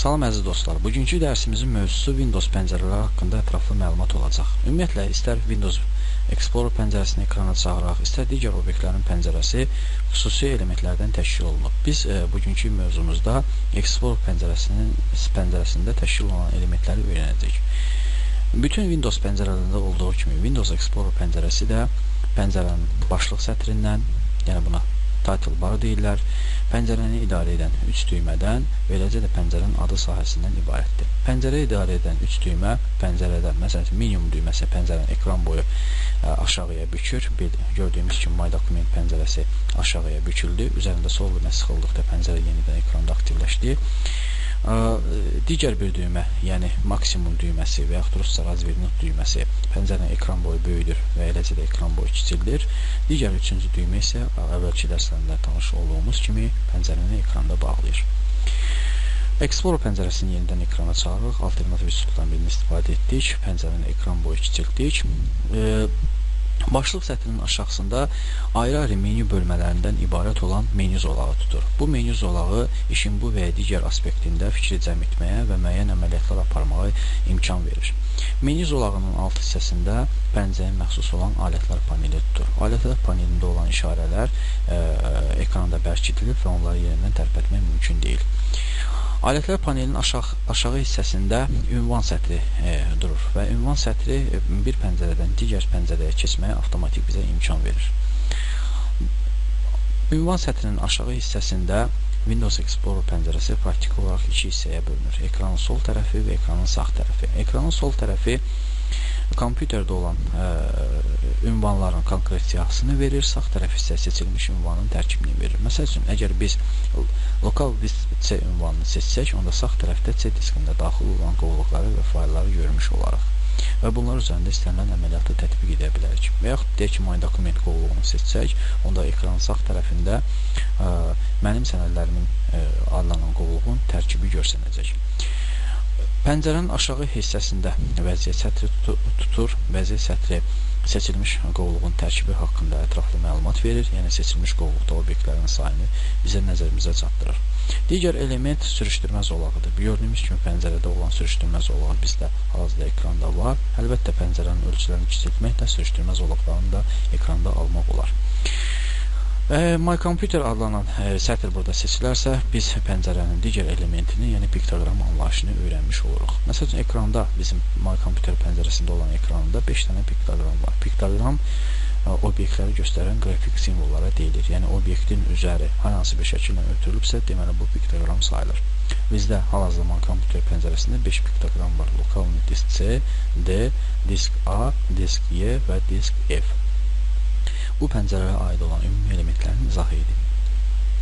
Salam əziz dostlar, bugünkü dərsimizin mövzusu Windows pəncərələri haqqında ətraflı məlumat olacaq. Ümumiyyətlə, istər Windows Explorer pəncərəsini ekrana çağıraq, istər digər obyektlərin pəncərəsi xüsusi elementlərdən təşkil olunub. Biz bugünkü mövzumuzda Explorer pəncərəsində təşkil olunan elementləri öyrənəcəyik. Bütün Windows pəncərələrində olduğu kimi Windows Explorer pəncərəsi də pəncərənin başlıq sətrindən, yəni buna title bar deyirlər, pəncərəni idarə edən 3 düymədən və eləcə də pəncərənin adı sahəsindən ibarətdir. Pəncərə idarə edən 3 düymə pəncərədə, məsələn, minimum düyməsi pəncərənin ekran boyu aşağıya bükür. Gördüyümüz kimi My Document pəncərəsi aşağıya büküldü. Üzərində sol düymə sıxıldıqda pəncərə yenidən ekranda aktivləşdi. Digər bir düymə, yəni maksimum düyməsi və yaxud rusca razvernik düyməsi pəncərənin ekran boyu böyüdür və eləcə də ekran boyu kiçildir. Digər üçüncü düymə isə əvvəlki dərslərində tanış olduğumuz kimi pəncərəni ekranda bağlayır. Explorer pəncərəsini yenidən ekrana çağırırıq. Alternativ üsullardan birini istifadə etdik. Pəncərənin ekran boyu kiçiltdik. Başlıq sətrinin aşağısında ayrı-ayrı menyu bölmələrindən ibarət olan menyu zolağı tutur. Bu menyu zolağı işin bu və ya digər aspektində fikri cəm etməyə və müəyyən əməliyyatlar aparmağa imkan verir. Menyu zolağının alt hissəsində pəncərəyə məxsus olan alətlər paneli tutur. Alətlər panelində olan işarələr ekranda bərkidilib və onları yerindən tərpətmək mümkün deyil. Alətlər panelinin aşağı hissəsində ünvan sətri durur və ünvan sətri bir pəncərədən digər pəncərəyə keçməyə avtomatik bizə imkan verir. Ünvan sətrinin aşağı hissəsində Windows Explorer pəncərəsi praktik olaraq iki hissəyə bölünür. Ekranın sol tərəfi və ekranın sağ tərəfi. Ekranın sol tərəfi kompüterdə olan ünvanların konkret siyahısını verir, sağ tərəf isə seçilmiş ünvanın tərkibini verir. Məsəl üçün, əgər biz lokal disk C ünvanını seçsək, onda sağ tərəfdə C diskində daxil olan qovluqları və faylları görmüş olaraq və bunlar üzərində istənilən əməliyyatı tətbiq edə bilərik. Və yaxud deyək ki, My Document qovluğunu seçsək, onda ekranın sağ tərəfində mənim sənədlərimin adlanan qovluğun tərkibi görsənəcək. Pəncərənin aşağı hissəsində vəziyyət sətri tutur. Vəziyyət sətri seçilmiş qovluğun tərkibi haqqında ətraflı məlumat verir. Yəni, seçilmiş qovluqda obyektlərin sayını bizə nəzərimizə çatdırır. Digər element sürüşdürmə zolağıdır. Gördüyümüz kimi pəncərədə olan sürüşdürmə zolağı bizdə hal-hazırda ekranda var. Əlbəttə, pəncərənin ölçülərini kiçiltməklə sürüşdürmə zolaqlarını da ekranda almaq olar. My Computer adlanan sətr burada seçilərsə, biz pəncərənin digər elementini, yəni piktoqram anlayışını öyrənmiş oluruq. Məsələn, ekranda, bizim My Computer pəncərəsində olan ekranında 5 dənə piktoqram var. Piktoqram obyektləri göstərən qrafik simvollara deyilir. Yəni, obyektin üzəri hər hansı bir şəkillə ötürülübsə, deməli, bu piktoqram sayılır. Bizdə hal-hazırda My Computer pəncərəsində 5 piktoqram var. Lokalni disk C, D, disk A, disk Y və disk F. Bu pəncərəyə aid olan ümumi elementlərin izahı idi.